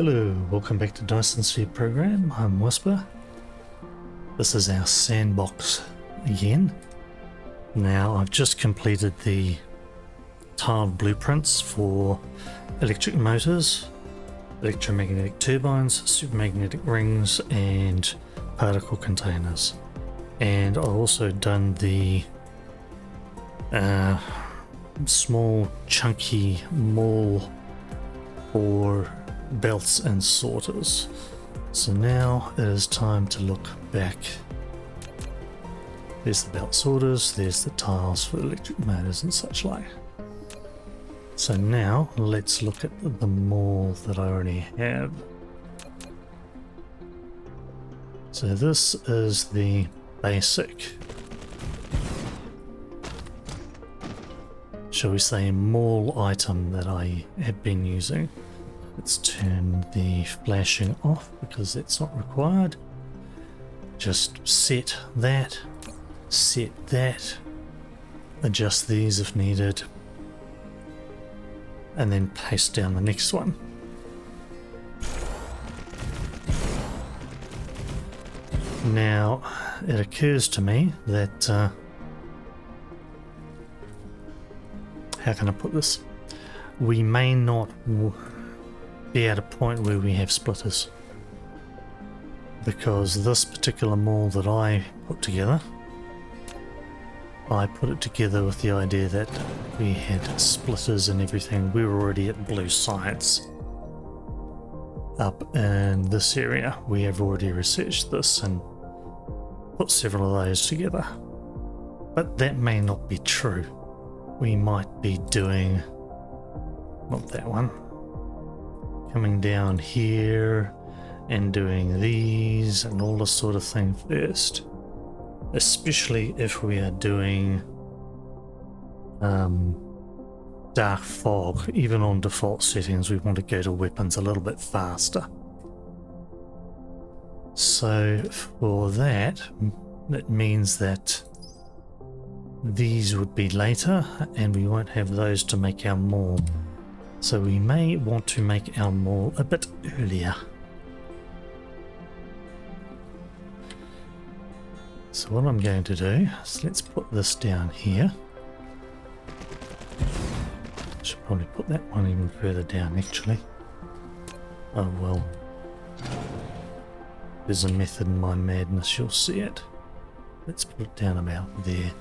Hello, welcome back to Dyson Sphere Program. I'm Whisper. This is our sandbox again. Now I've just completed the tiled blueprints for electric motors, electromagnetic turbines, supermagnetic rings and particle containers. And I've also done the small chunky maul for belts and sorters. So now it is time to look back. There's the belt sorters, there's the tiles for electric motors and such like. So now let's look at the maul that I already have. So this is the basic, shall we say, maul item that I have been using. Let's turn the flashing off because that's not required. Just set that, adjust these if needed, and then paste down the next one. Now it occurs to me that how can I put this? We may not be at a point where we have splitters, because this particular maul that I put together, I put it together with the idea that we had splitters and everything. We were already at blue sides up in this area. We have already researched this and put several of those together, but that may not be true. We might be doing, not that one, coming down here and doing these and all this sort of thing first, especially if we are doing dark fog. Even on default settings we want to go to weapons a little bit faster. So for that, it means that these would be later and we won't have those to make our maul. So we may want to make our maul a bit earlier. So what I'm going to do is let's put this down here. Should probably put that one even further down actually. Oh well. There's a method in my madness, you'll see it. Let's put it down about there.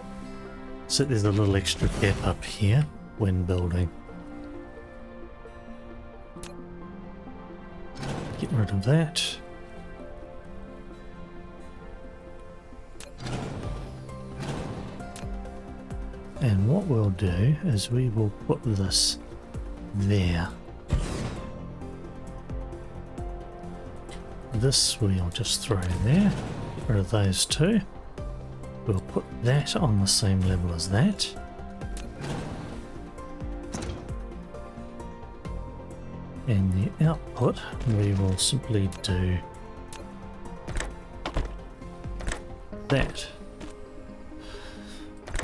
So there's a little extra gap up here when building. Get rid of that. And what we'll do is we will put this there. This we'll just throw there. Get rid of those two. We'll put that on the same level as that. And the output, we will simply do that.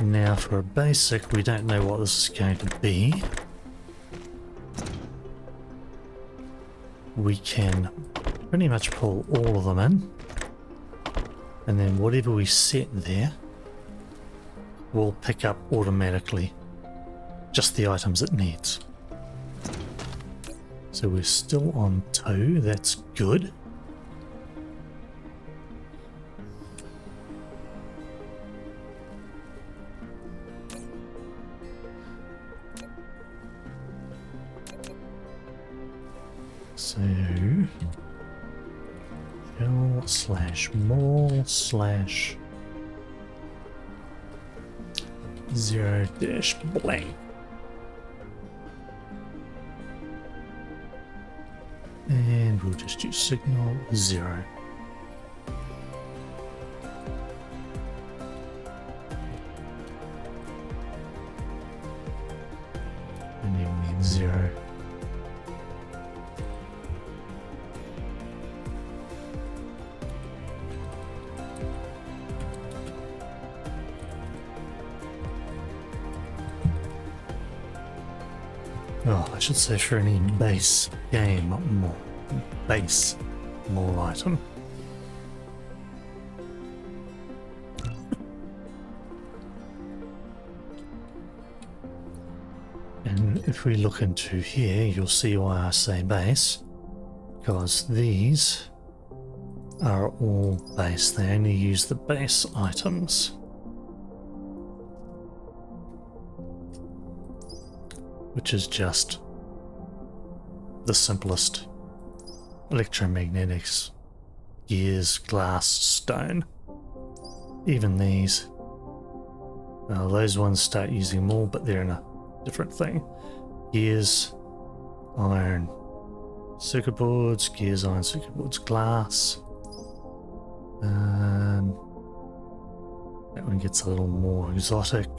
Now for a basic, we don't know what this is going to be. We can pretty much pull all of them in, and then whatever we set there will pick up automatically just the items it needs. So we're still on 2, that's good. So fill slash maul slash 0 dash blank. And we'll just use signal 0. And then we need 0. Oh, I should say for any base game more. base mole item. And if we look into here, you'll see why I say base, because these are all base. They only use the base items. Which is just the simplest electromagnetics, gears, glass, stone. Even these. Well, those ones start using more, but they're in a different thing. Gears, iron, circuit boards, gears, iron, circuit boards, glass. That one gets a little more exotic.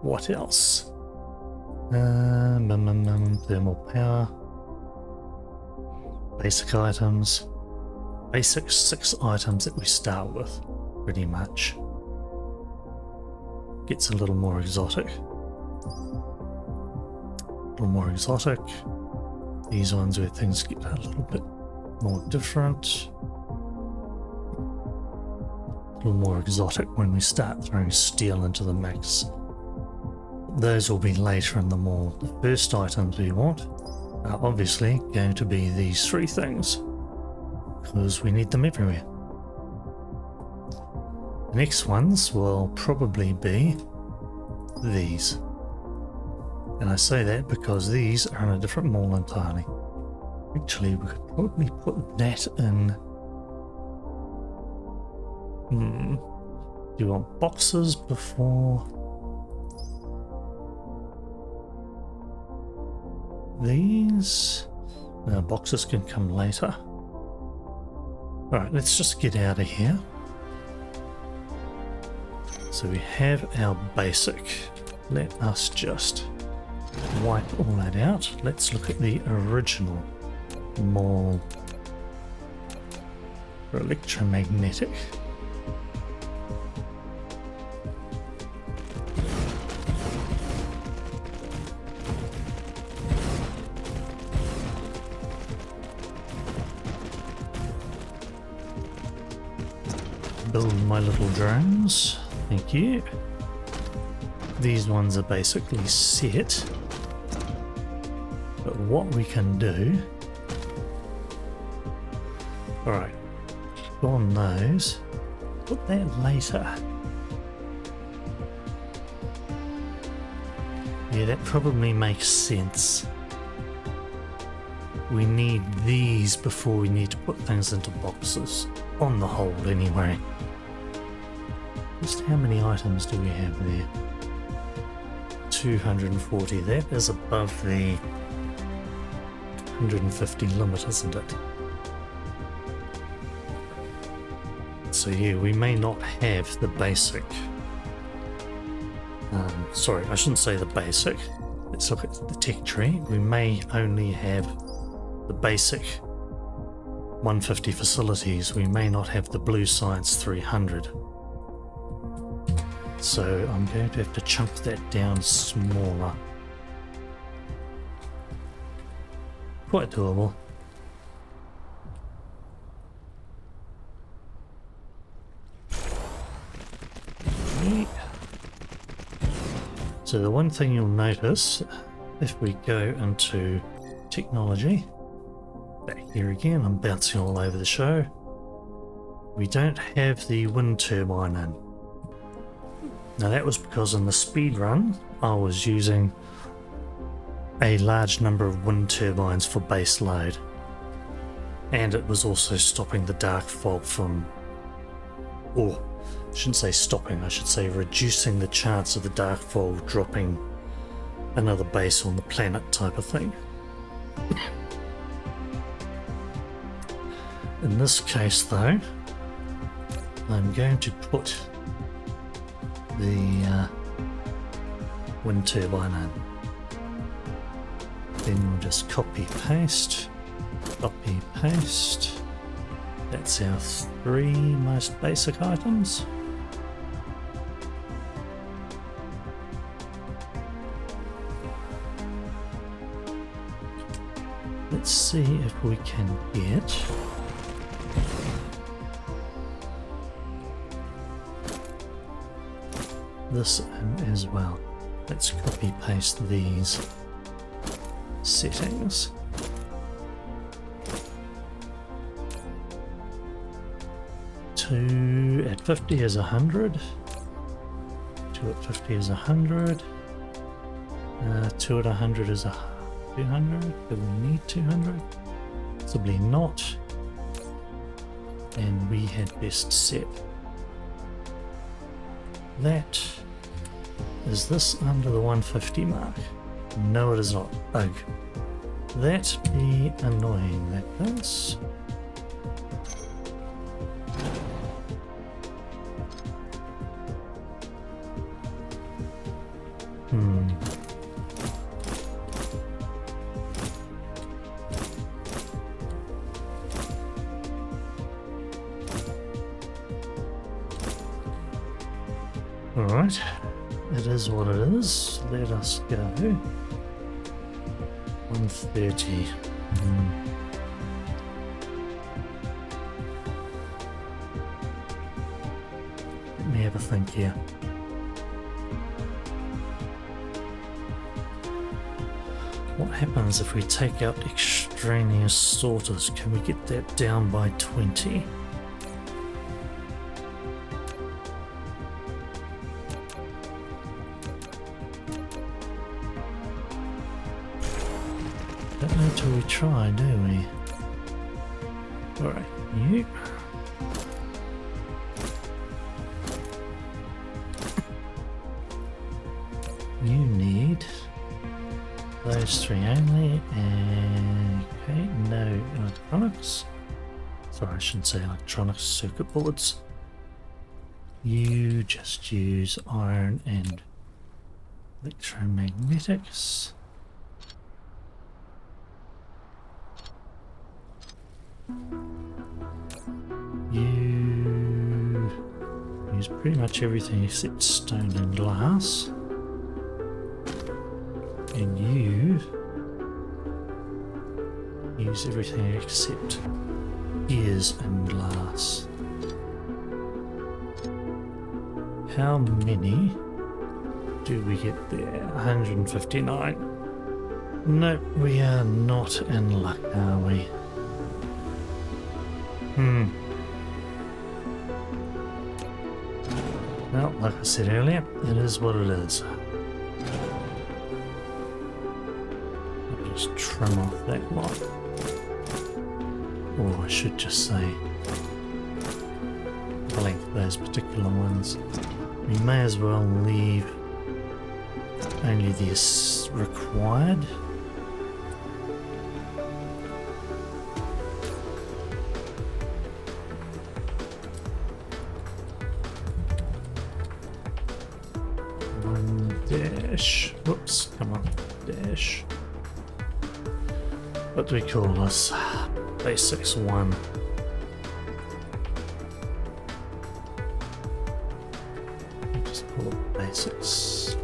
What else? Thermal power. Basic items. Basic 6 items that we start with, pretty much. Gets a little more exotic. These ones where things get a little bit more different. A little more exotic when we start throwing steel into the mix. Those will be later in the mall. The first items we want are obviously going to be these 3 things, because we need them everywhere. The next ones will probably be these. And I say that because these are in a different mall entirely. Actually, we could probably put that in. Do you want boxes before these? No, boxes can come later. Alright, let's just get out of here. So we have our basic. Let us just wipe all that out. Let's look at the original mall for electromagnetic. Build my little drones. Thank you. These ones are basically set. But what we can do... Alright, on those, put that later. Yeah, that probably makes sense. We need these before we need to put things into boxes. On the whole, anyway. Just how many items do we have there? 240. That is above the 150 limit, isn't it? So yeah, we may not have the basic. Sorry, I shouldn't say the basic. Let's look at the tech tree. We may only have the basic 150 facilities. We may not have the blue science 300. So I'm going to have to chunk that down smaller. Quite doable. So the one thing you'll notice, if we go into technology, back here again, I'm bouncing all over the show, we don't have the wind turbine in. Now that was because in the speed run I was using a large number of wind turbines for base load, and it was also stopping the dark fog from, or I shouldn't say stopping, I should say reducing the chance of the dark fog dropping another base on the planet type of thing. In this case though, I'm going to put the wind turbine in. Then we'll just copy paste. That's our 3 most basic items. Let's see if we can get this in as well. Let's copy paste these settings. Two at 50 is 100. 2 at 50 is 100. 2 at 100 is 200. Do we need 200? Possibly not. And we had best set. That is this under the 150 mark? No, it is not. Ugh. That be annoying. That does. Alright, it is what it is. Let us go. 130. Let me have a think here. What happens if we take out extraneous sorters? Can we get that down by 20? Don't know till we try, do we? Alright, you. You need those three only, and okay, no electronics. Sorry, I shouldn't say electronics, circuit boards. You just use iron and electromagnetics. You use pretty much everything except stone and glass. And you use everything except gears and glass. How many do we get there? 159. No, we are not in luck, are we? Well, like I said earlier, it is what it is. I'll just trim off that lot. Or I should just say blank those particular ones. We may as well leave only the required. Dash. Whoops, come on. Dash. What do we call this? Basics 1. Just call it basics.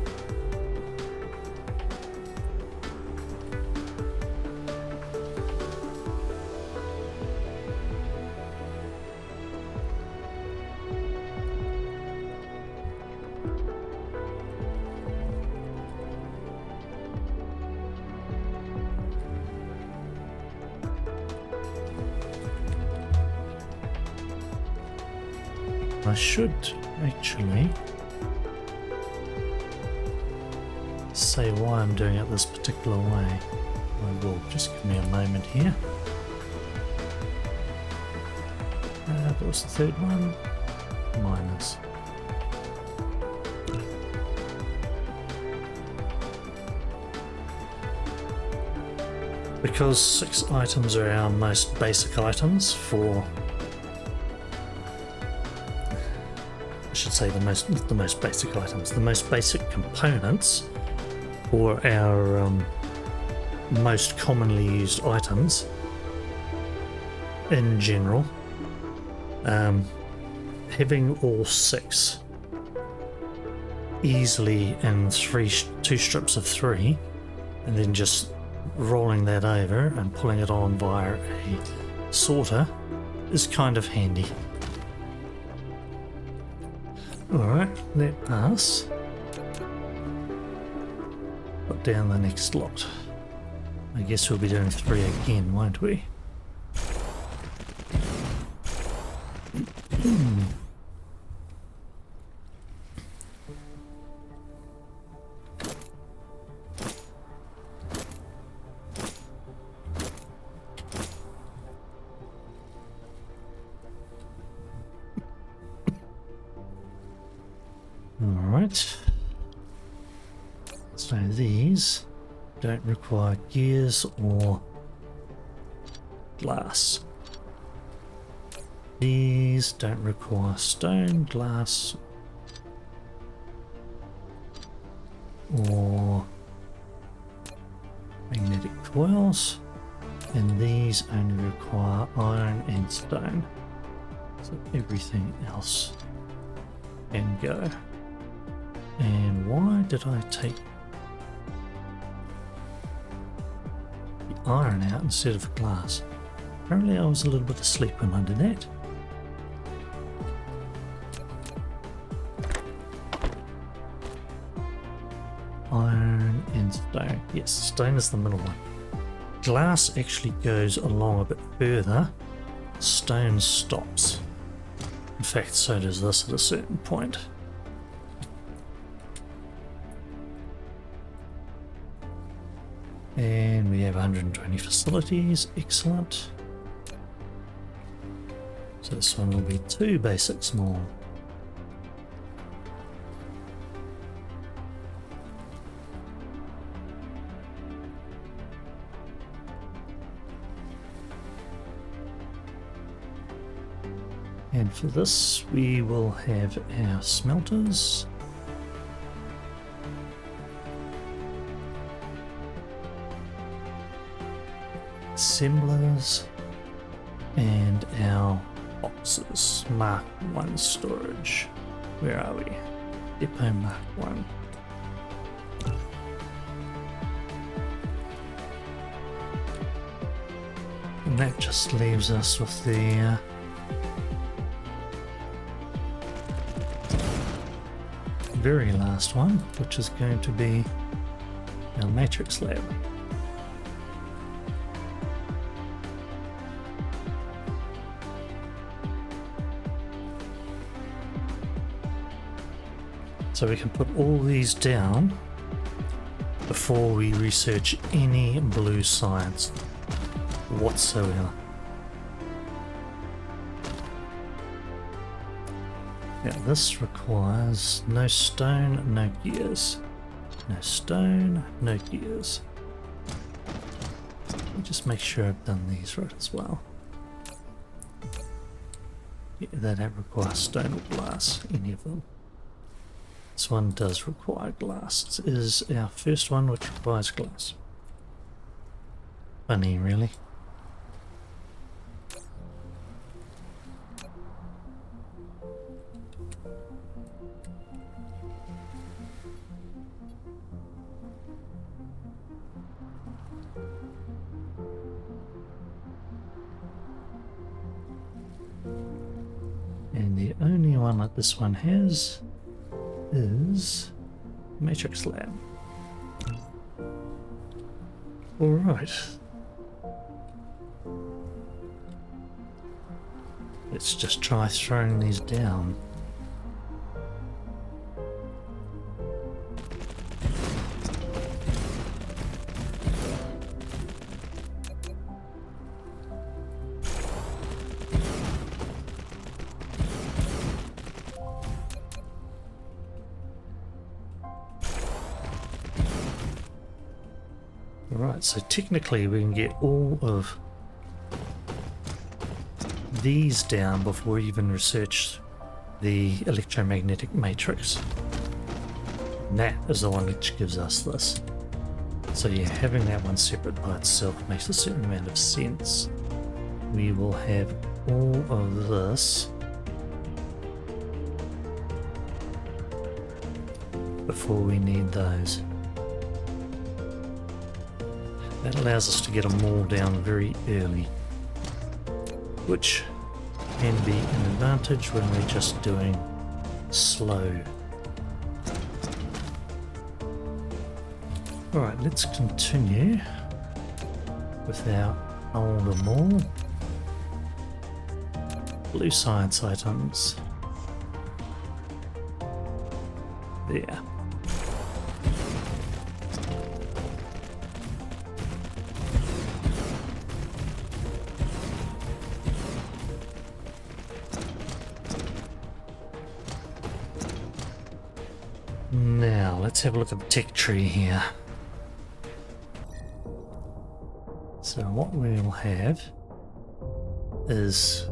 I should actually say why I'm doing it this particular way. I will just give me a moment here. What was the third one? Minus. Because 6 items are our most basic items for, I should say the most basic items, the most basic components for our most commonly used items in general. Having all 6 easily in 2 strips of 3, and then just rolling that over and pulling it on via a sorter is kind of handy. Alright, let us put down the next lot. I guess we'll be doing 3 again, won't we? Alright, so these don't require gears or glass. These don't require stone, glass, or magnetic coils, and these only require iron and stone. So everything else can go. And why did I take the iron out instead of glass? Apparently I was a little bit asleep when I did that. Iron and stone. Yes, stone is the middle one. Glass actually goes along a bit further. Stone stops. In fact, so does this at a certain point. And we have 120 facilities. Excellent. So this one will be 2 basics more. And for this we will have our smelters. Assemblers and our boxes. Mark 1 storage. Where are we? Depot Mark 1. And that just leaves us with the very last one, which is going to be our matrix lab. So we can put all these down before we research any blue science whatsoever. Now this requires no stone, no gears. No stone, no gears. Let me just make sure I've done these right as well. Yeah, they don't require stone or glass, any of them. This one does require glass. This is our first one which requires glass. Funny, really. And the only one that this one has is Matrix Lab. Alright. Let's just try throwing these down. Right, so technically we can get all of these down before we even research the electromagnetic matrix. And that is the one which gives us this. So yeah, having that one separate by itself makes a certain amount of sense. We will have all of this before we need those. That allows us to get them all down very early, which can be an advantage when we're just doing slow. Alright, let's continue with our older mall. Blue science items. There. Now, let's have a look at the tech tree here. So what we'll have is,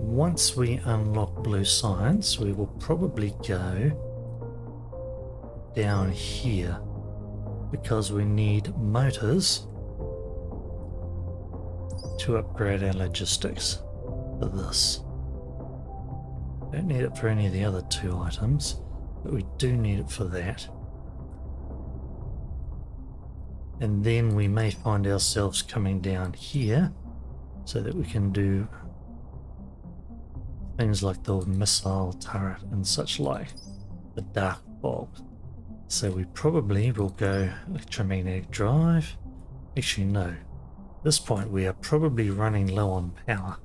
once we unlock blue science, we will probably go down here because we need motors to upgrade our logistics for this. Don't need it for any of the other two items, but we do need it for that. And then we may find ourselves coming down here so that we can do things like the missile turret and such like, the dark bulb. So we probably will go electromagnetic drive. Actually no, at this point we are probably running low on power.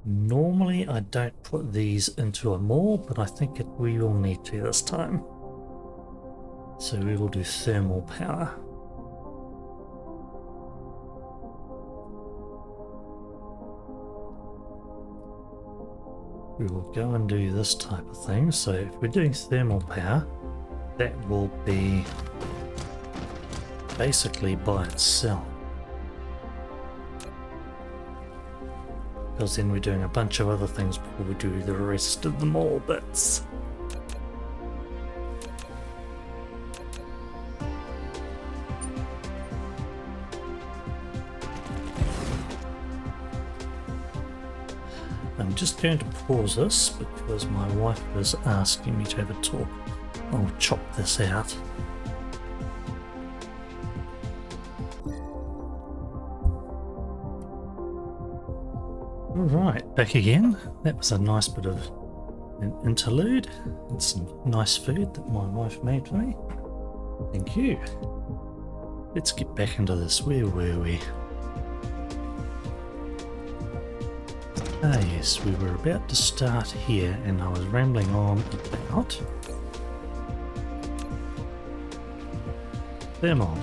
Normally I don't put these into a mall, but I think we will need to this time. So we will do thermal power. We will go and do this type of thing. So if we're doing thermal power, that will be basically by itself. Because then we're doing a bunch of other things before we do the rest of the mall bits. I'm just going to pause this because my wife is asking me to have a talk. I'll chop this out. Alright, back again. That was a nice bit of an interlude and some nice food that my wife made for me. Thank you. Let's get back into this. Where were we? Ah yes, we were about to start here and I was rambling on about thermal.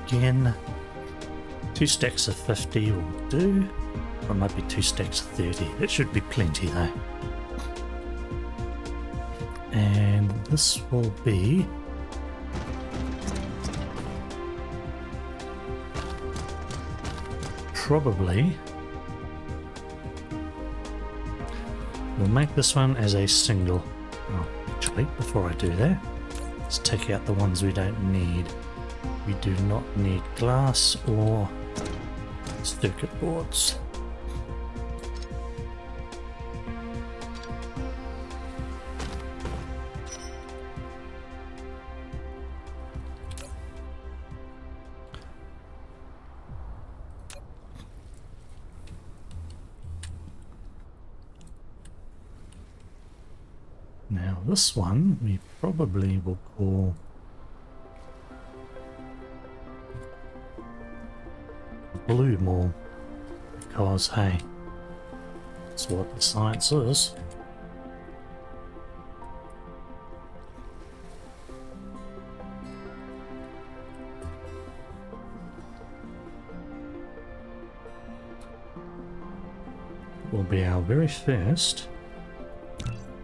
Again, 2 stacks of 50 will do, or it might be 2 stacks of 30. That should be plenty though. And this will be probably, we'll make this one as a single. Oh, actually, before I do that, let's take out the ones we don't need. We do not need glass or circuit boards. Now this one we probably will call blue mall because hey, that's what the science is. Will be our very first,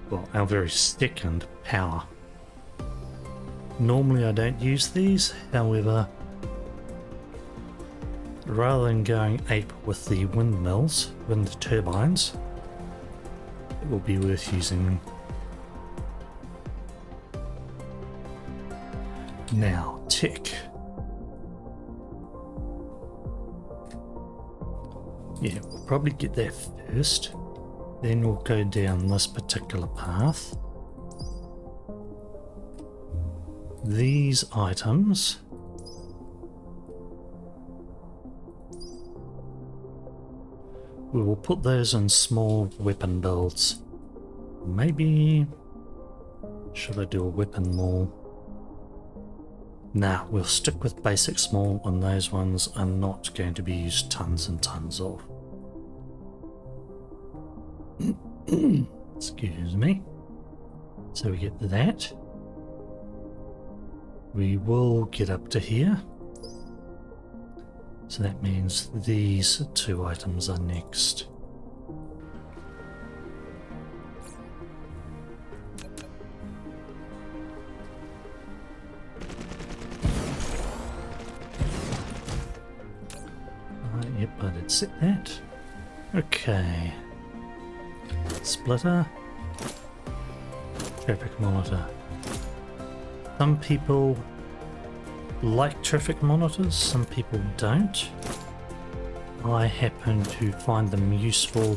well, our very second power. Normally I don't use these, however, rather than going ape with the windmills, wind turbines, it will be worth using them. Now, tech. Yeah, we'll probably get that first. Then we'll go down this particular path. These items we will put those in small weapon builds. Maybe should I do a weapon mall? Nah, we'll stick with basic small, and those ones are not going to be used tons and tons of. Excuse me. So we get that. We will get up to here. So that means these two items are next. Yep, I did set that. Okay. Splitter. Traffic monitor. Some people like traffic monitors, some people don't. I happen to find them useful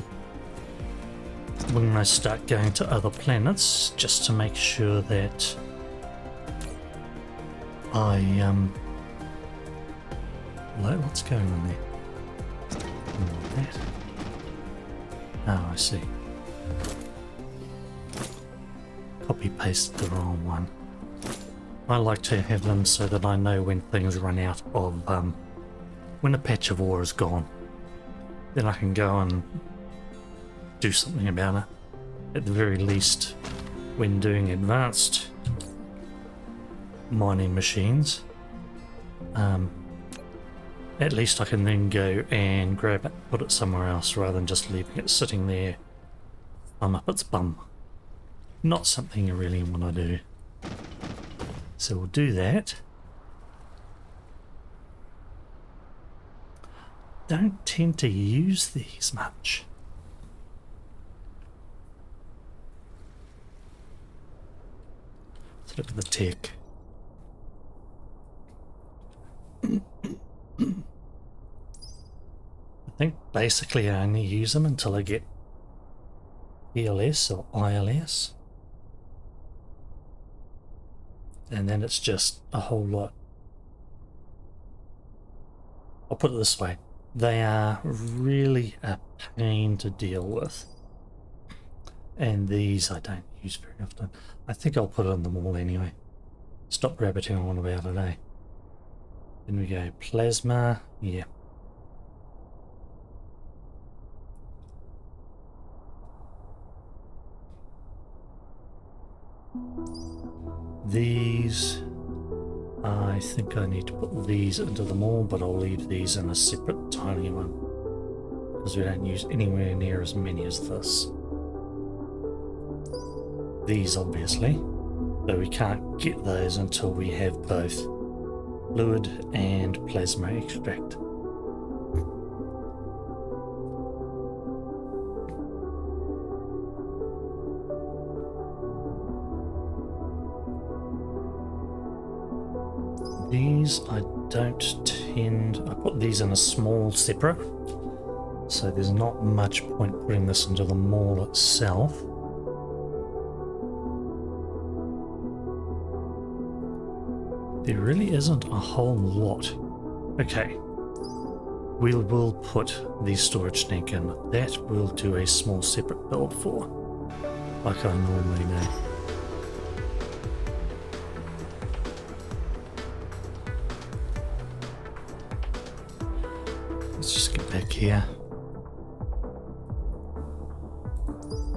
when I start going to other planets, just to make sure that I what's going on there? That. Oh, I see. Copy pasted the wrong one. I like to have them so that I know when things run out of, when a patch of ore is gone. Then I can go and do something about it. At the very least, when doing advanced mining machines, at least I can then go and grab it, put it somewhere else, rather than just leaving it sitting there, thumb up its bum. Not something you really want to do. So we'll do that. Don't tend to use these much. Let's look at the tech. I think basically I only use them until I get ELS or ILS. And then it's just a whole lot. I'll put it this way. They are really a pain to deal with. And these I don't use very often. I think I'll put it on the wall anyway. Stop rabbiting on about it, eh? Then we go plasma. Yeah. These, I think I need to put these into the mall, but I'll leave these in a separate tiny one because we don't use anywhere near as many as this. These obviously, though we can't get those until we have both fluid and plasma extract. These I don't tend, I put these in a small separate, so there's not much point putting this into the mall itself. There really isn't a whole lot. Okay, we will put the storage tank in. That we'll do a small separate build for, like I normally do. Let's just get back here.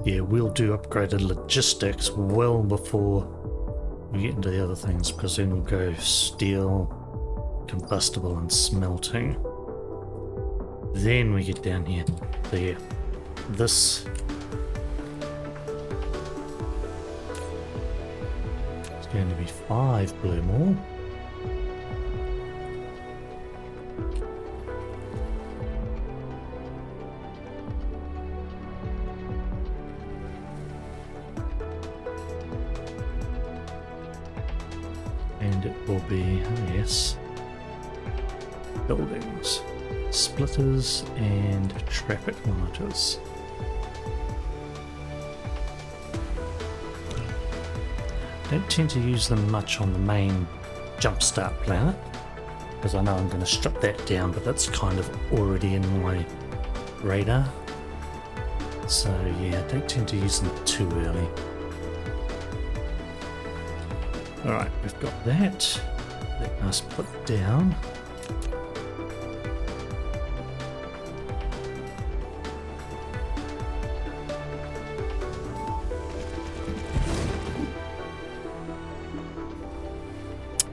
Yeah, we'll do upgraded logistics well before we get into the other things, because then we'll go steel, combustible and smelting. Then we get down here. So yeah, this is going to be 5 blue more. And it will be, oh yes, buildings, splitters and traffic monitors. Don't tend to use them much on the main jumpstart planet, because I know I'm going to strip that down, but that's kind of already in my radar. So yeah, don't tend to use them too early. Alright, we've got that. Let us put down.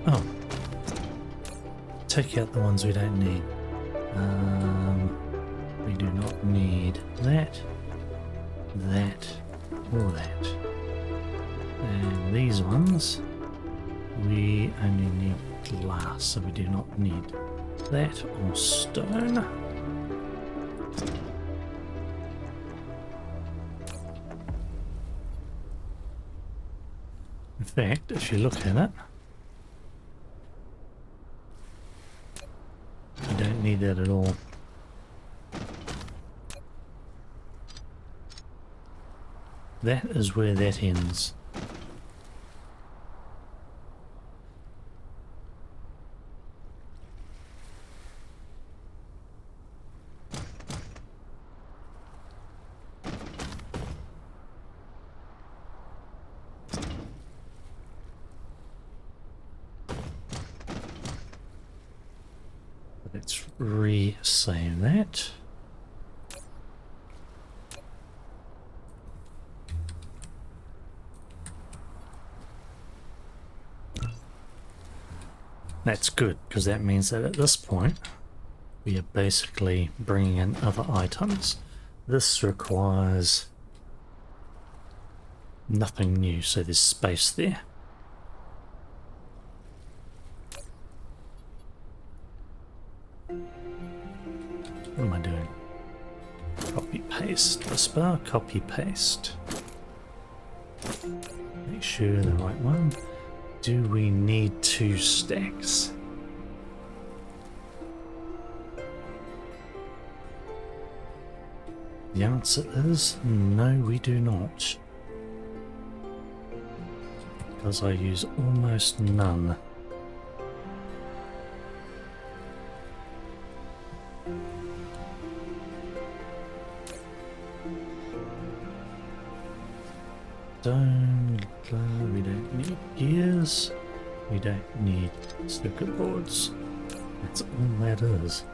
Oh. Take out the ones we don't need. We do not need that, that, or that. And these ones, we only need glass, so we do not need that or stone. In fact, if you look at it, you don't need that at all. That is where that ends. Let's re-save that. That's good, because that means that at this point we are basically bringing in other items. This requires nothing new, so there's space there. What am I doing? Copy paste. Whisper, copy paste. Make sure the right one. Do we need 2 stacks? The answer is no, we do not. Because I use almost none. Stone, we don't need gears, we don't need circuit boards. That's all that is.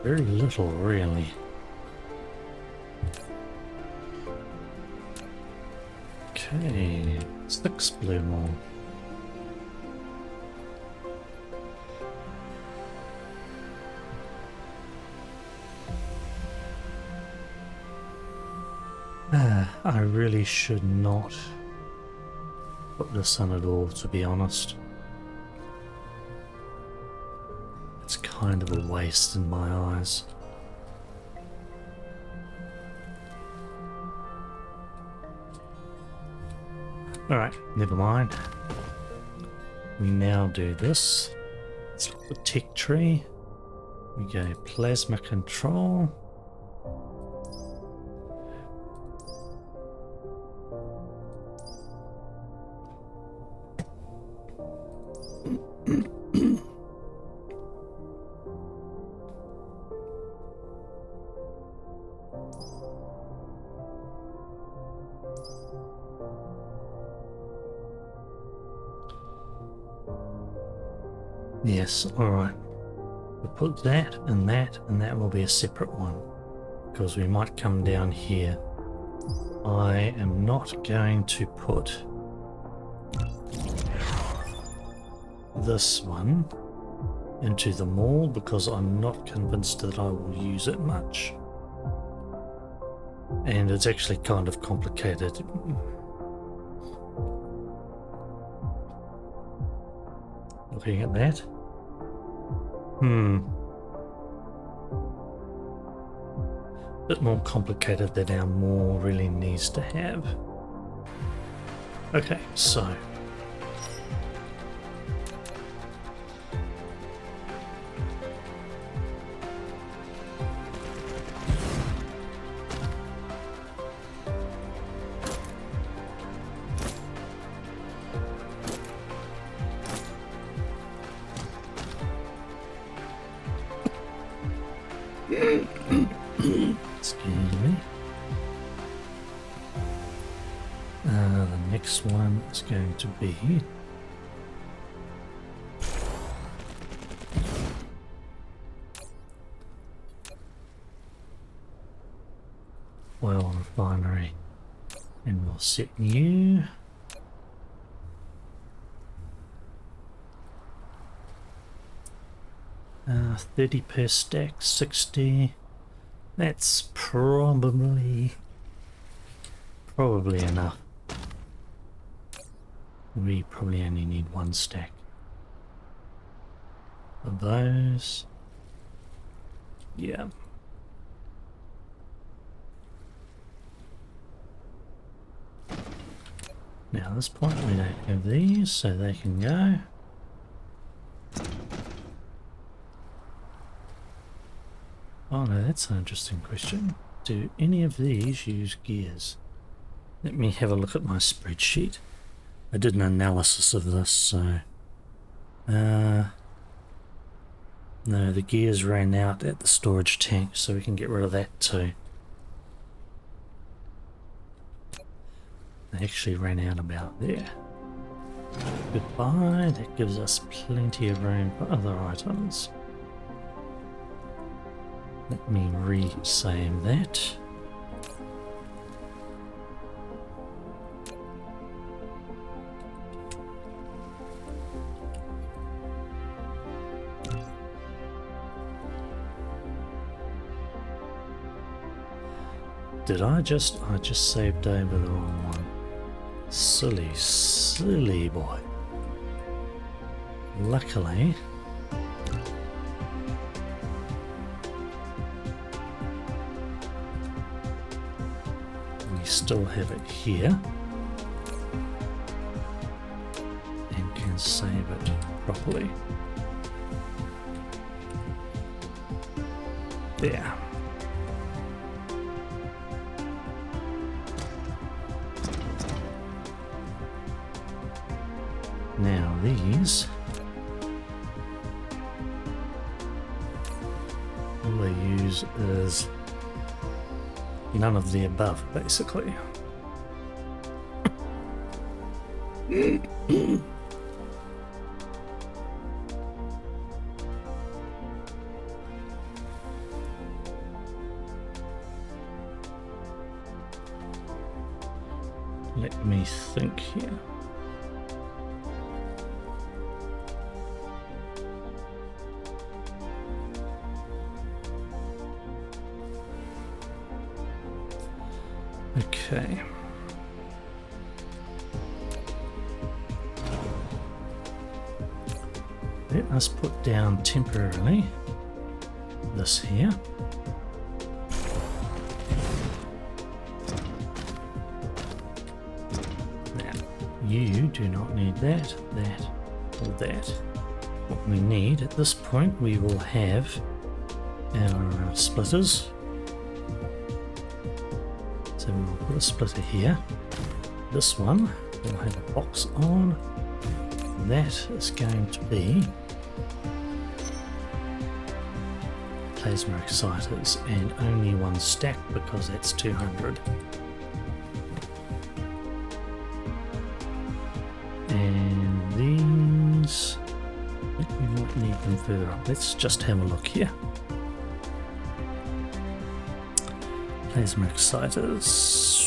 Very little, really. Okay, 6 blue more. I really should not put this in at all, to be honest. It's kind of a waste in my eyes. Alright, never mind. We now do this. Let's look at the tech tree. We go plasma control. Yes, alright. We'll put that, and that will be a separate one. Because we might come down here. I am not going to put this one into the mall because I'm not convinced that I will use it much. And it's actually kind of complicated. Looking at that. Bit more complicated than our mall really needs to have. Okay, so Excuse me. The next one is going to be oil refinery, and we'll set you. Uh, 30 per stack, 60. That's probably enough. We probably only need one stack of those. Yeah. Now at this point we don't have these, so they can go. Oh no, that's an interesting question. Do any of these use gears? Let me have a look at my spreadsheet. I did an analysis of this, so... no, the gears ran out at the storage tank, so we can get rid of that too. They actually ran out about there. Goodbye, that gives us plenty of room for other items. Let me re-save that. Did I just saved over the wrong one. Silly boy. Luckily, we still have it here and can save it properly. There. Now these, all they use is none of the above, basically. Let me think here. Okay. Let us put down temporarily this here. Now, you do not need that, or that. What we need at this point, we will have our splitters. So we'll put a splitter here. This one will have a box on. That is going to be plasma exciters, and only one stack because that's 200. And these, I think we might need them further up. Let's just have a look here. Plasma exciters.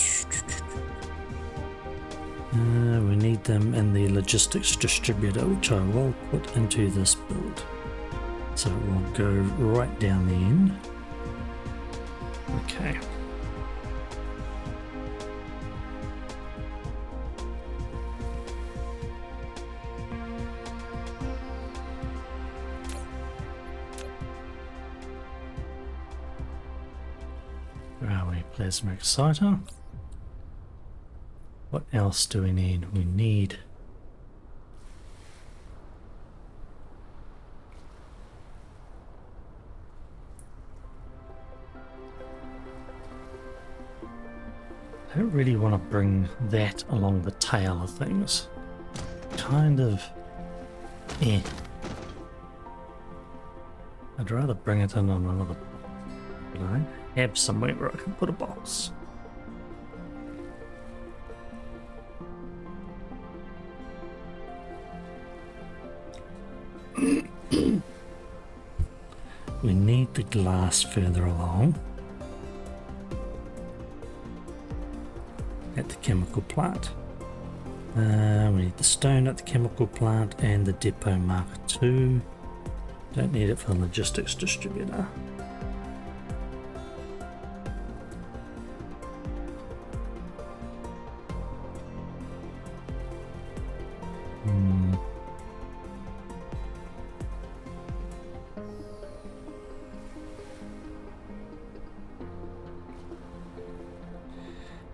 We need them in the logistics distributor, which I will put into this build. So it will go right down the end. Okay. Where are we? Plasma exciter. What else do we need? We need I don't really want to bring that along the tail of things. Kind of I'd rather bring it in on another But I don't have somewhere where I can put a box. We need the glass further along at the chemical plant. We need the stone at the chemical plant and the depot mark 2. Don't need it for the logistics distributor.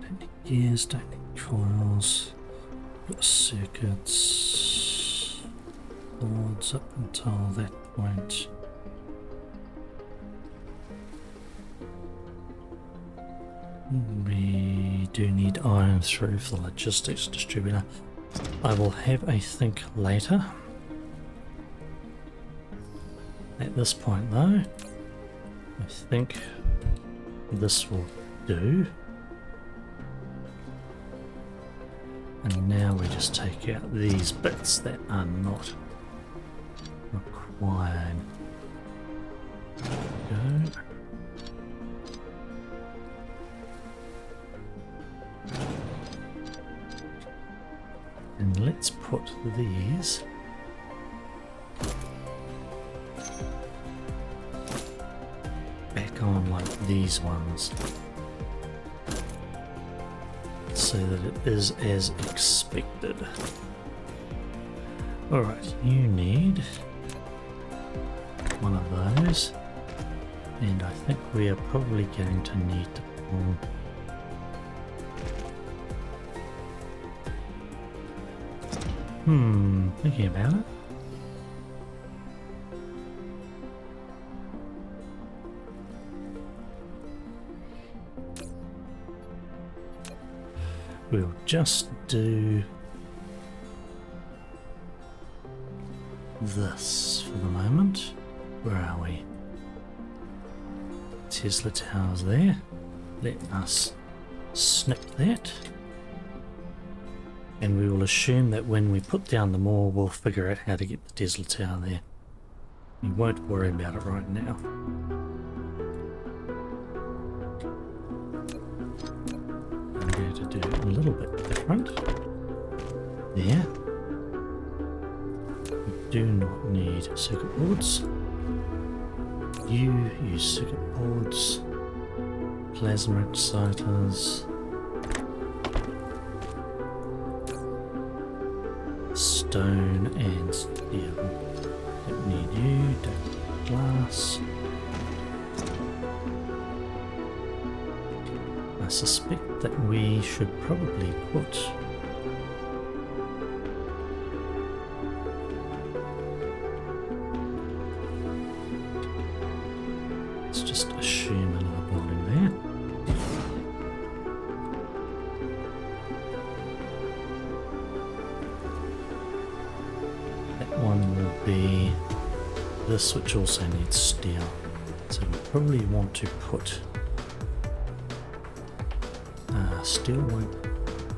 Don't need gears, don't need coils. Got circuits, boards up until that point. We do need iron through for the logistics distributor. I will have a think later. At this point though, I think this will do. And now we just take out these bits that are not required. There we go. And let's put these back on like these ones, so that it is as expected. Alright, you need one of those, and I think we are probably going to need to pull thinking about it. We'll just do this for the moment. Where are we? Tesla towers there. Let us snip that. And we will assume that when we put down the moor, we'll figure out how to get the Tesla tower there. We won't worry about it right now. I'm going to do a little bit different. There. We do not need circuit boards. You use circuit boards. Plasma exciters. Stone and steel. Don't need you, don't need glass. I suspect that we should probably put let's just assume another building there. One will be this, which also needs steel, so we probably want to put steel won't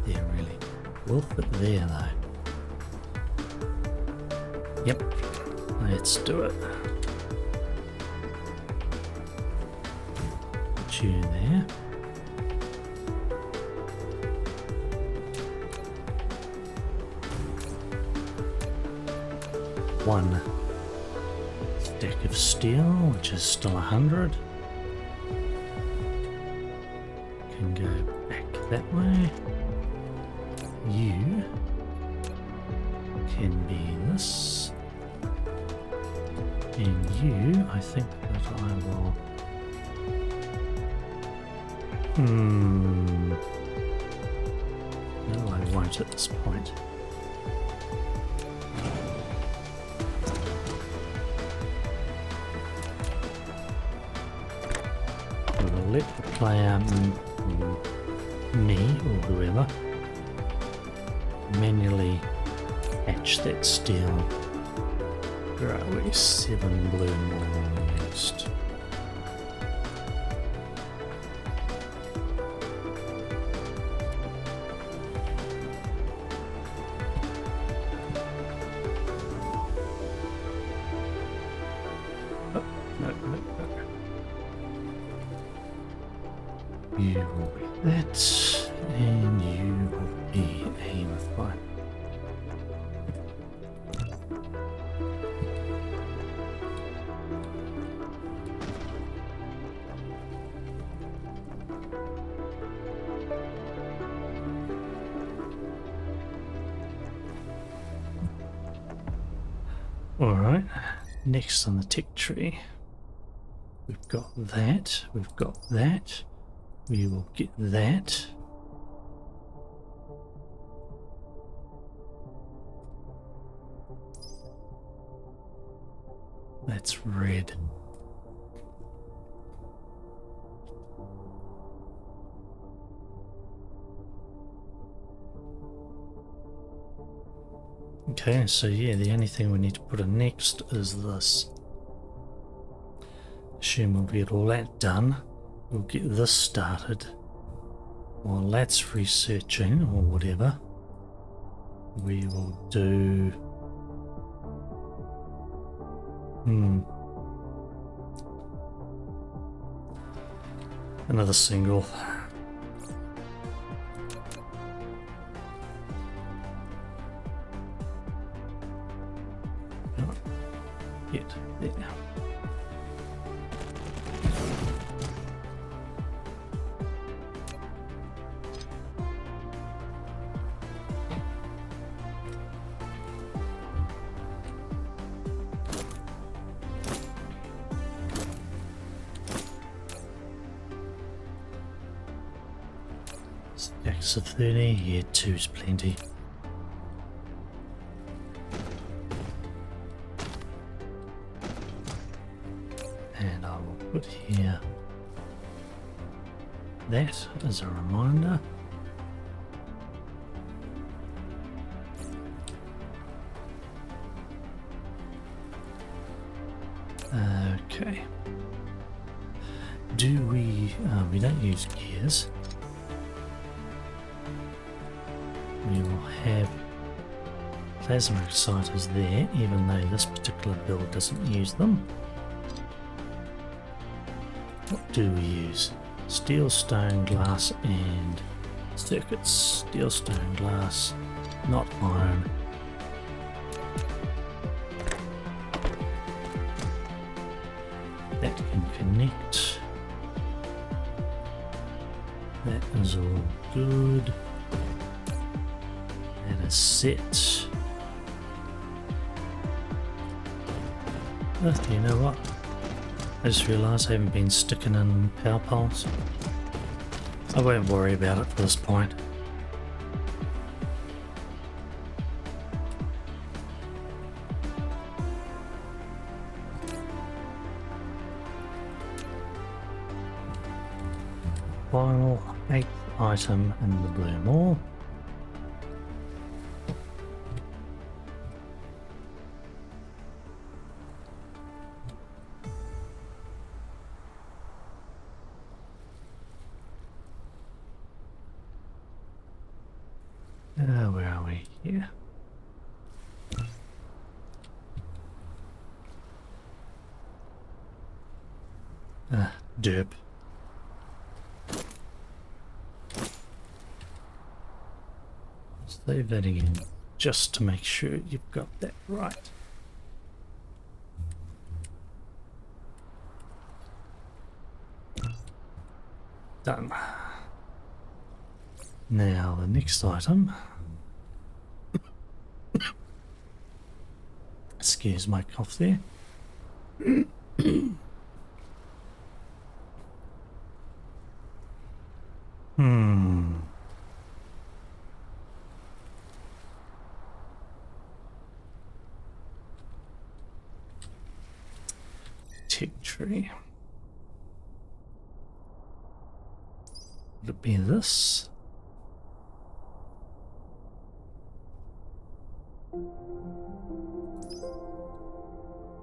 there really. We'll fit there though. Yep, let's do it. Put you there. One stack of steel, which is still 100. Can go back that way. You can be this. And you, I think that I will... No, I won't at this point. Let the player, me or whoever, manually hatch that steel. Where are we? 7 blue more next. that, and you will be a refiner. Alright, next on the tech tree, we've got that, we've got that, we will get that. That's red. Okay, so yeah, the only thing we need to put in next is this. Assume we'll get all that done. We'll get this started. While that's researching or whatever, we will do... another single. Yet there. Stacks of 30, yeah, 2's plenty. And I will put here that as a reminder. Okay. Do we don't use gears. We will have plasma exciters there, even though this particular build doesn't use them. What do we use? Steel, stone, glass, and circuits. Steel, stone, glass, not iron. That can connect. That is all good. That is set. Oh, you know what? I just realised I haven't been sticking in power poles. I won't worry about it at this point. Final 8th item in the blue mall. Where are we? Here. Derp. Save that again, just to make sure you've got that right. Done. Now the next item. Excuse my cough there. Tech tree. Would it be this?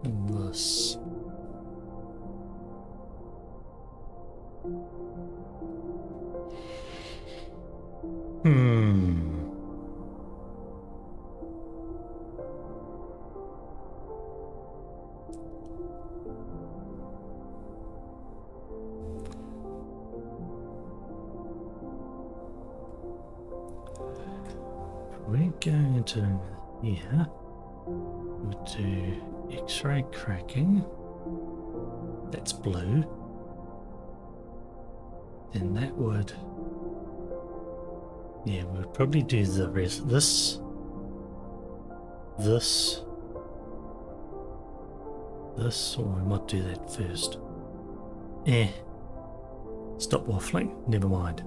This. going into here, we'll do X-ray cracking. That's blue. Then that would, yeah, we'll probably do the rest. This, or we might do that first. Stop waffling, never mind.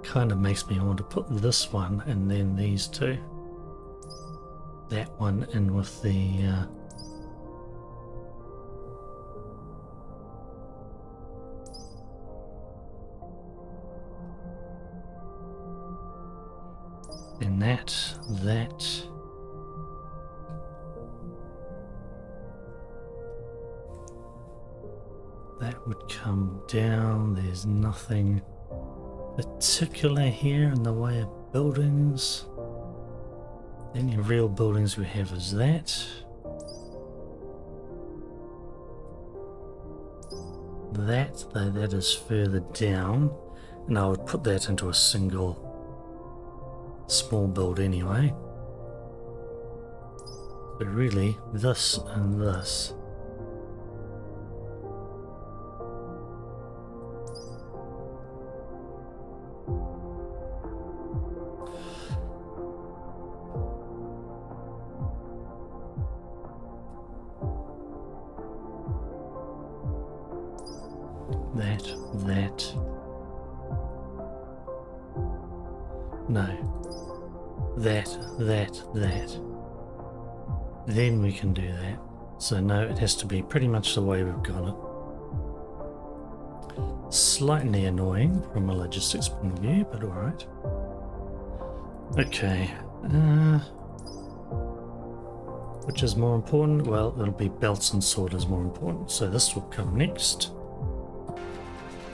Kind of makes me want to put this one and then these two. That one in with the and that would come down. There's nothing particular here in the way of buildings. The only real buildings we have is that. That is further down, and I would put that into a single small build anyway. So really, this and this. That. No. That. Then we can do that. So no, it has to be pretty much the way we've got it. Slightly annoying from a logistics point of view, but alright. Okay. Which is more important? Well, it'll be belts and sorters more important. So this will come next.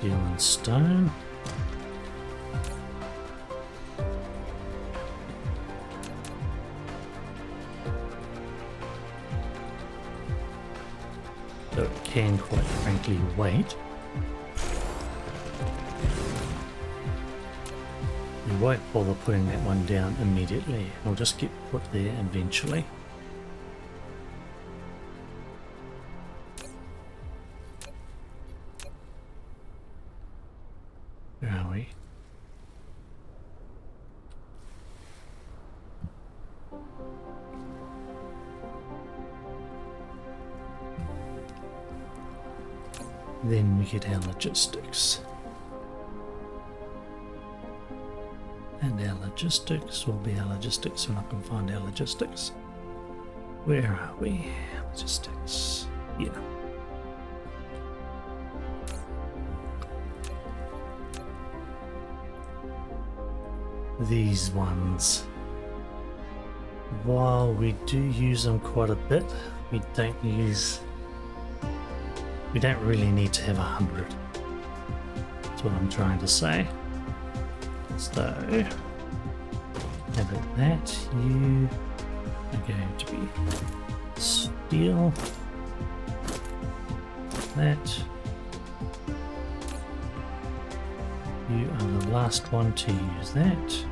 Steel and stone. So it can quite frankly wait. We won't bother putting that one down immediately. It'll just get put there eventually. Where are we? Then we get our logistics. And our logistics will be our logistics when I can find our logistics. Where are we? Logistics. Yeah. These ones. While we do use them quite a bit, we don't really need to have 100. That's what I'm trying to say. So, have it that you are going to be steel. That. You are the last one to use that.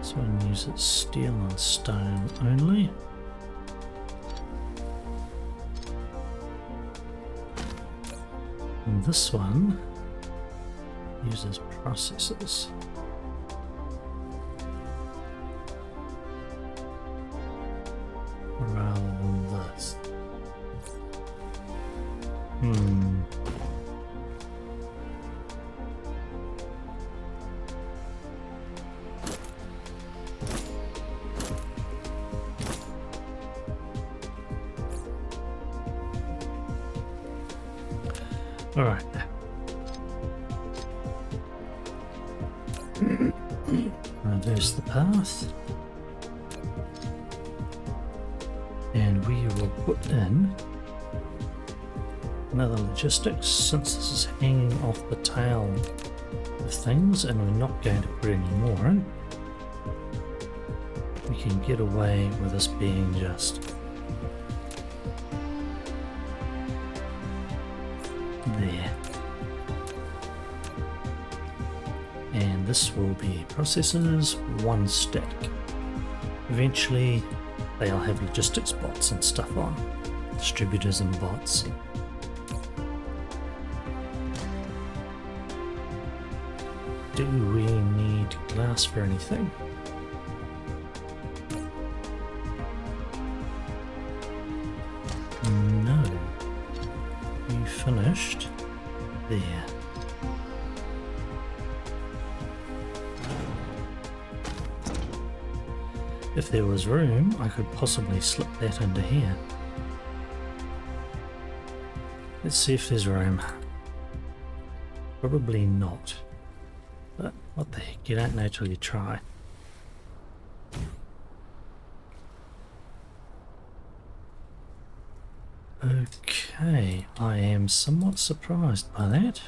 So I'm going to use it steel and stone only. And this one uses processes. Rather than this. All right. There's the path, and we will put in another logistics, since this is hanging off the tail of things and we're not going to put any more in, we can get away with this being just there. And this will be processors, one stack. Eventually they'll have logistics bots and stuff on, distributors and bots. Do we need glass for anything? No. You finished? There. If there was room, I could possibly slip that into here. Let's see if there's room. Probably not. But what the heck, you don't know till you try. Okay, I am somewhat surprised by that.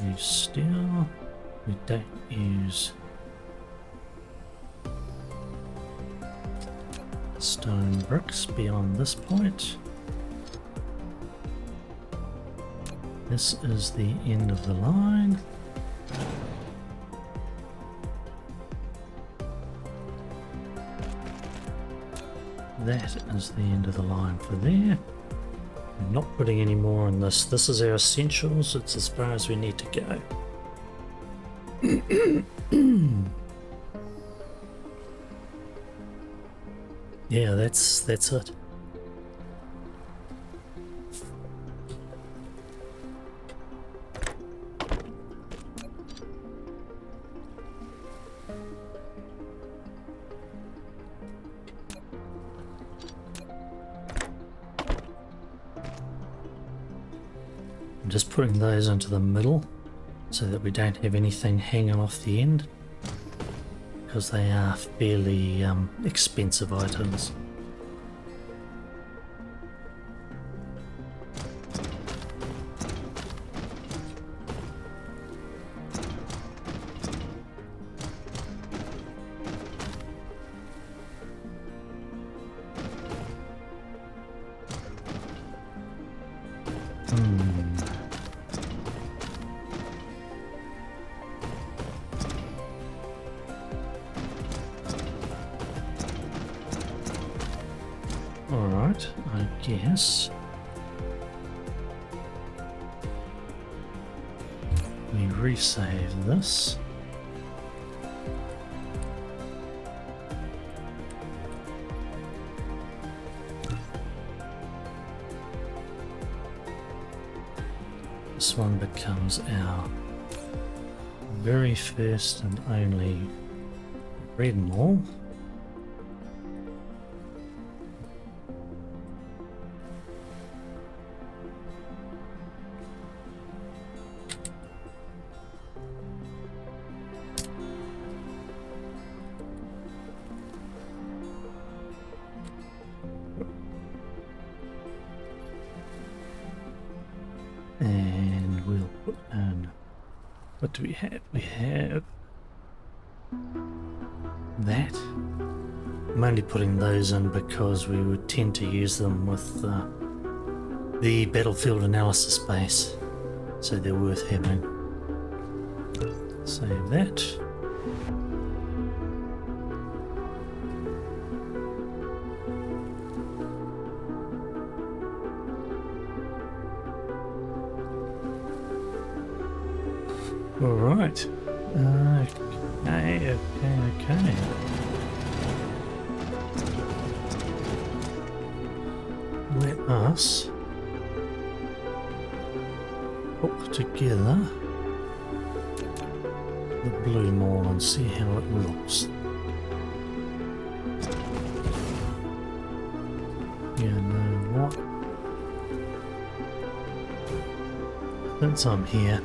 Use steel, we don't use stone bricks beyond this point. This is the end of the line. That is the end of the line for there. I'm not putting any more on this. This is our essentials. It's as far as we need to go. Yeah, that's it. I'm just putting those into the middle so that we don't have anything hanging off the end, because they are fairly expensive items. Alright, I guess we resave this. This one becomes our very first and only red mall. And we'll put in, what do we have? We have that. I'm only putting those in because we would tend to use them with the battlefield analysis base, so they're worth having. Save that. Alright. Okay. Let us put together the blue mall and see how it looks. since I'm here,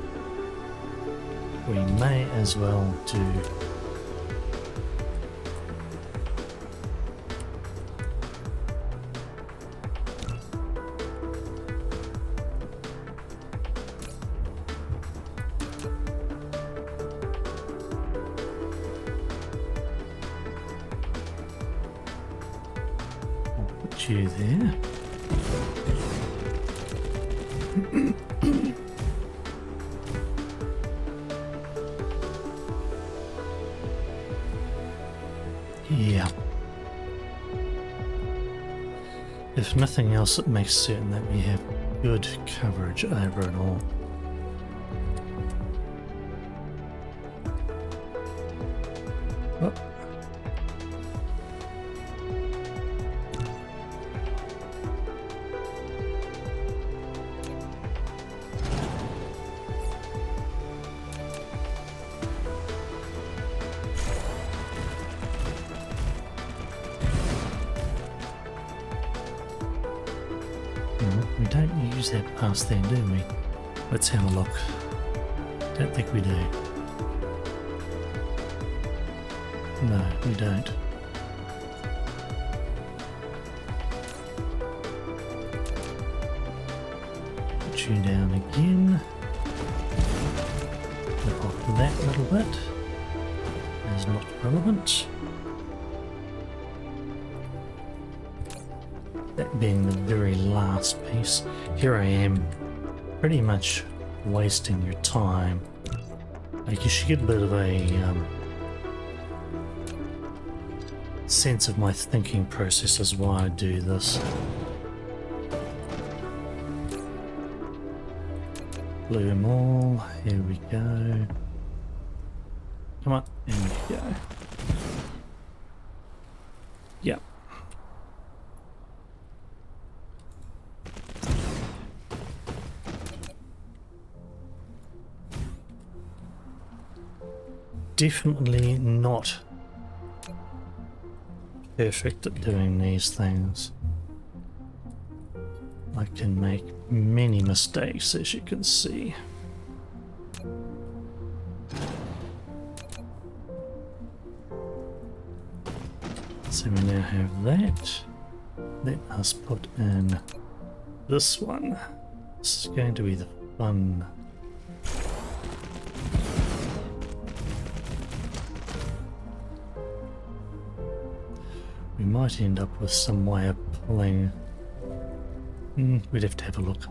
we may as well do put you there. Yeah. If nothing else, it makes certain that we have good coverage over it all. Oh. We don't use that past then, do we? Let's have a look. Don't think we do. No, we don't. Put you down again. Look off that little bit. Is not relevant. That being the very last piece. Here I am, pretty much wasting your time. I guess you get a bit of a sense of my thinking process as why I do this. Glue them all. Here we go. Come on, in you go. Yep. Definitely not perfect at doing these things. I can make many mistakes, as you can see. So we now have that. Let us put in this one. This is going to be the fun. We might end up with some way of pulling. We'd have to have a look.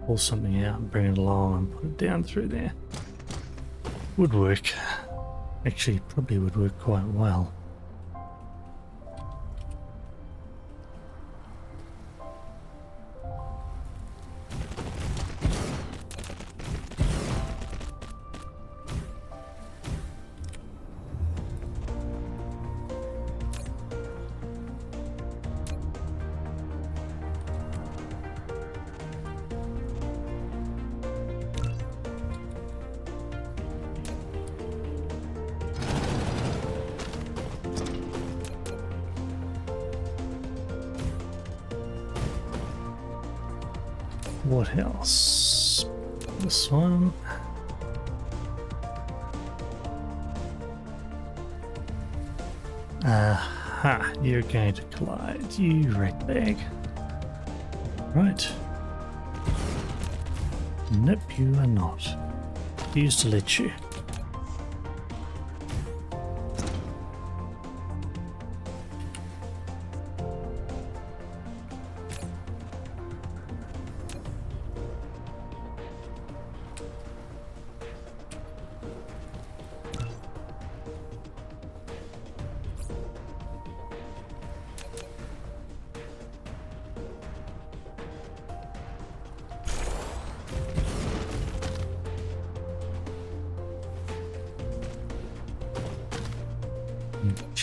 Pull something out and bring it along and put it down through there. Would work. Actually, probably would work quite well. What else? This one. Aha, you're going to collide, you ratbag. Right. Nope, you are not. Used to let you.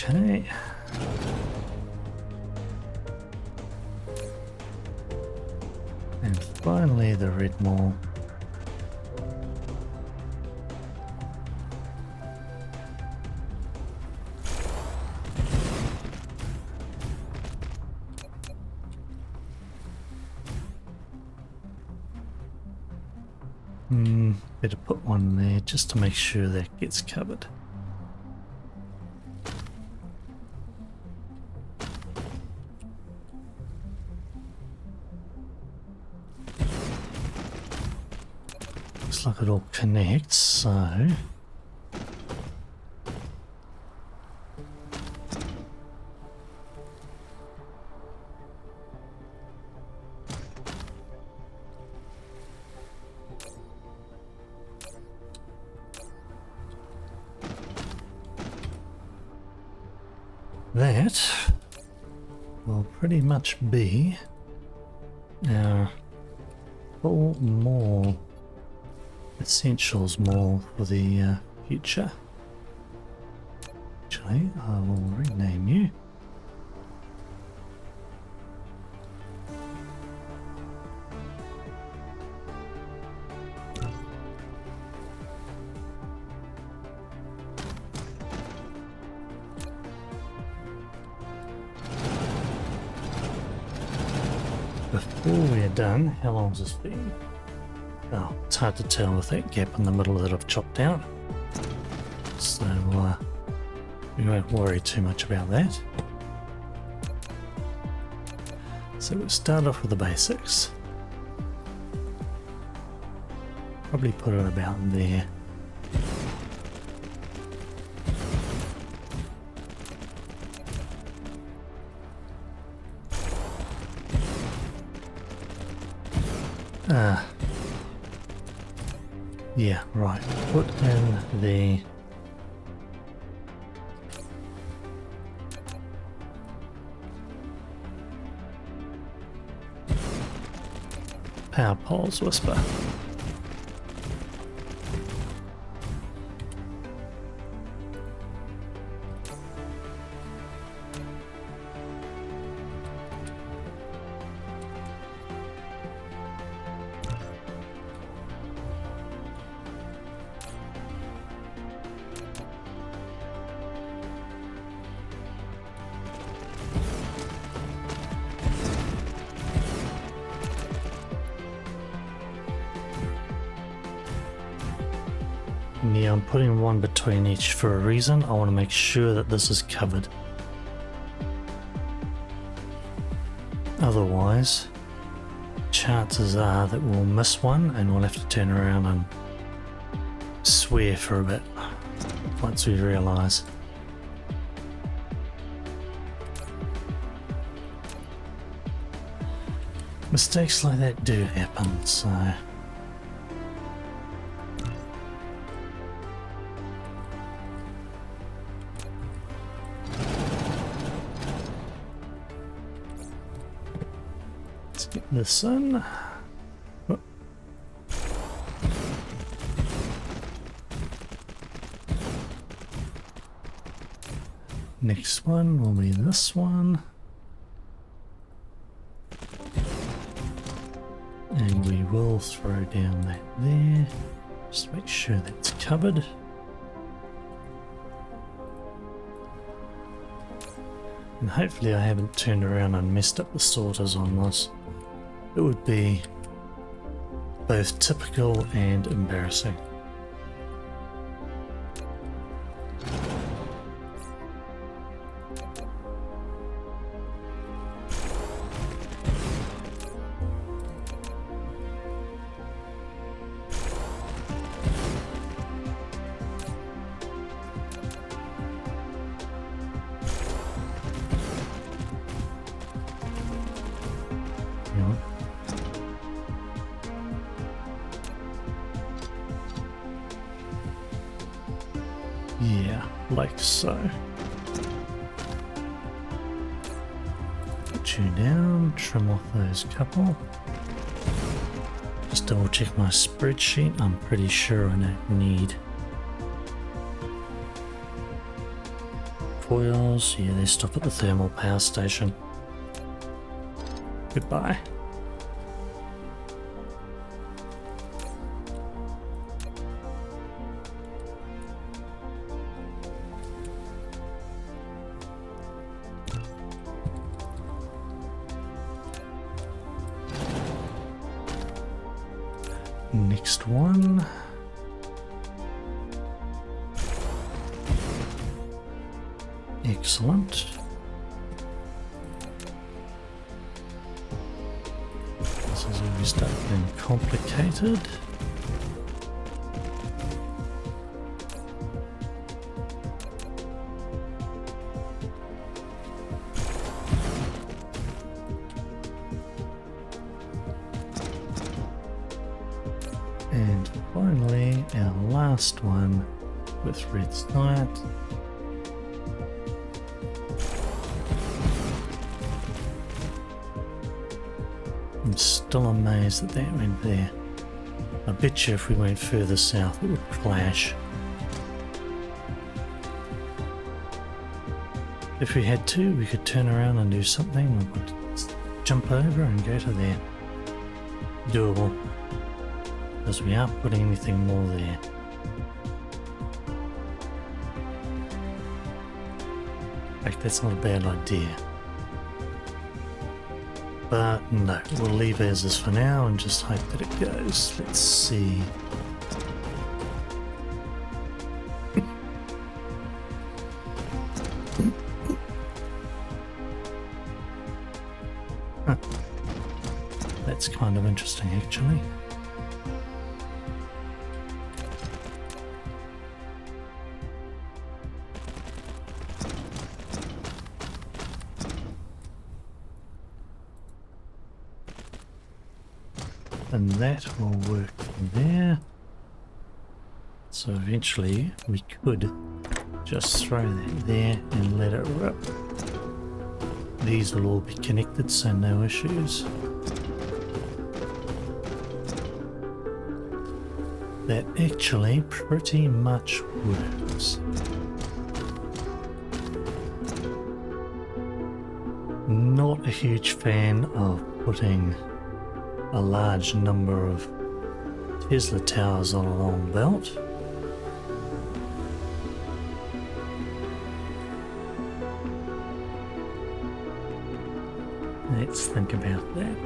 Okay. And finally the red mall. Better put one there just to make sure that gets covered. Looks like it all connects, so that will pretty much be our full mall essentials mall for the future. Actually, I will rename you. Before we're done, how long has this been? Oh, it's hard to tell with that gap in the middle that I've chopped out. So we won't worry too much about that. So we'll start off with the basics. Probably put it about there. Yeah, right. Put in the power poles, Whisper. Yeah, I'm putting one between each for a reason. I want to make sure that this is covered. Otherwise, chances are that we'll miss one and we'll have to turn around and swear for a bit once we realise. Mistakes like that do happen, so... get this in. Oh. Next one will be this one. And we will throw down that there. Just make sure that's covered. And hopefully I haven't turned around and messed up the sorters on this. It would be both typical and embarrassing. Yeah, like so. Put you down, trim off those couple. Just double check my spreadsheet. I'm pretty sure I don't need foils. Yeah, they stop at the thermal power station. Goodbye. Next one. Excellent. This is where we start getting complicated. And finally, our last one with red site. I'm still amazed that that went there. I bet you if we went further south it would clash. If we had to, we could turn around and do something. We could jump over and go to there. Doable. Because we aren't putting anything more there. In fact, that's not a bad idea. But no, we'll leave as is for now and just hope that it goes. Let's see. Huh. That's kind of interesting actually. And that will work from there. So eventually we could just throw that there and let it rip. These will all be connected, so no issues. That actually pretty much works. Not a huge fan of putting a large number of Tesla towers on a long belt. Let's think about that.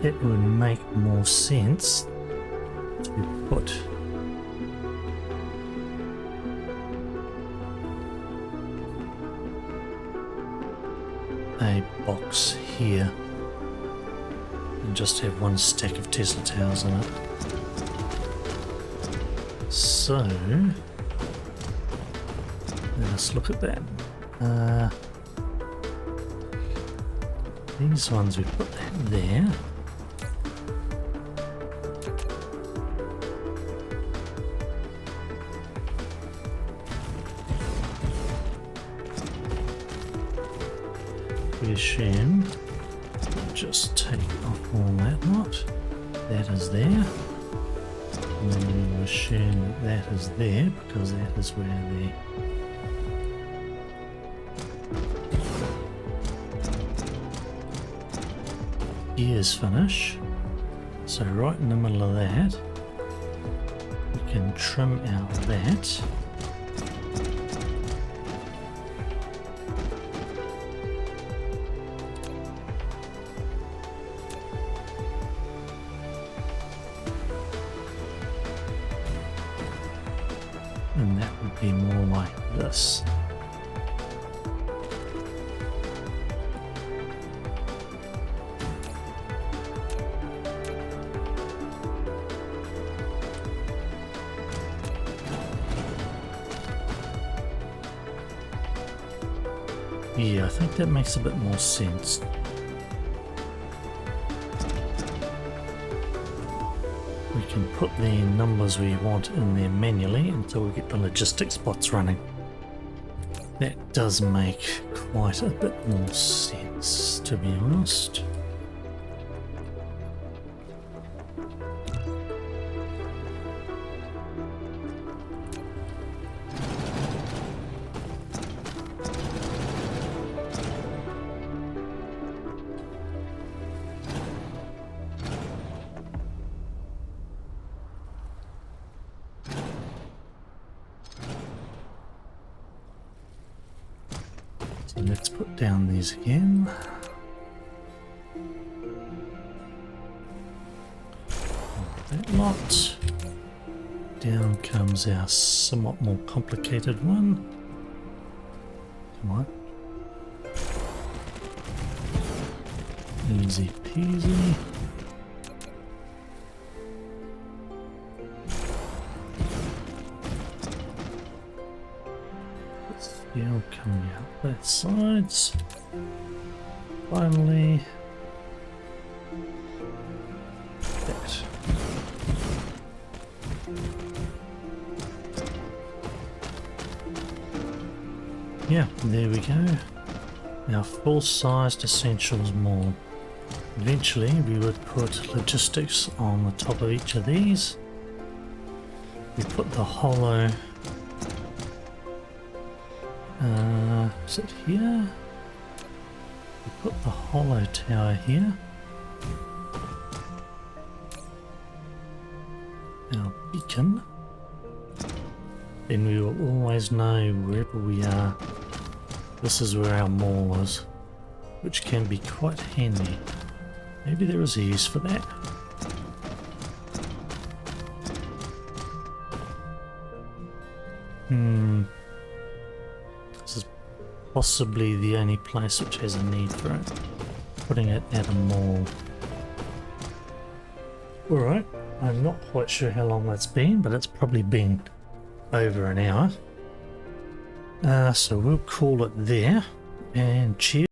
It would make more sense to put a box here and just have one stack of Tesla towers in it. So let us look at that. These ones, we put that there. We assume we'll just take off all that lot. That is there. And then we will assume that is there because that is where the gears finish. So right in the middle of that, we can trim out that. And that would be more like this. Yeah, I think that makes a bit more sense. We can put the numbers we want in there manually until we get the logistics bots running. That does make quite a bit more sense, to be honest. So let's put down these again. slot. Down comes our somewhat more complicated one. Come on. Easy peasy. Steel coming out both sides. Finally, that. Yeah, there we go. Our full-sized essentials mold. Eventually, we would put logistics on the top of each of these. We put the hollow. Is it here? We put the hollow tower here. Our beacon. Then we will always know wherever we are. This is where our mall is, which can be quite handy. Maybe there is a use for that. This is possibly the only place which has a need for it. Putting it at a mall. Alright, I'm not quite sure how long that's been, but it's probably been over an hour. So we'll call it there, and cheers.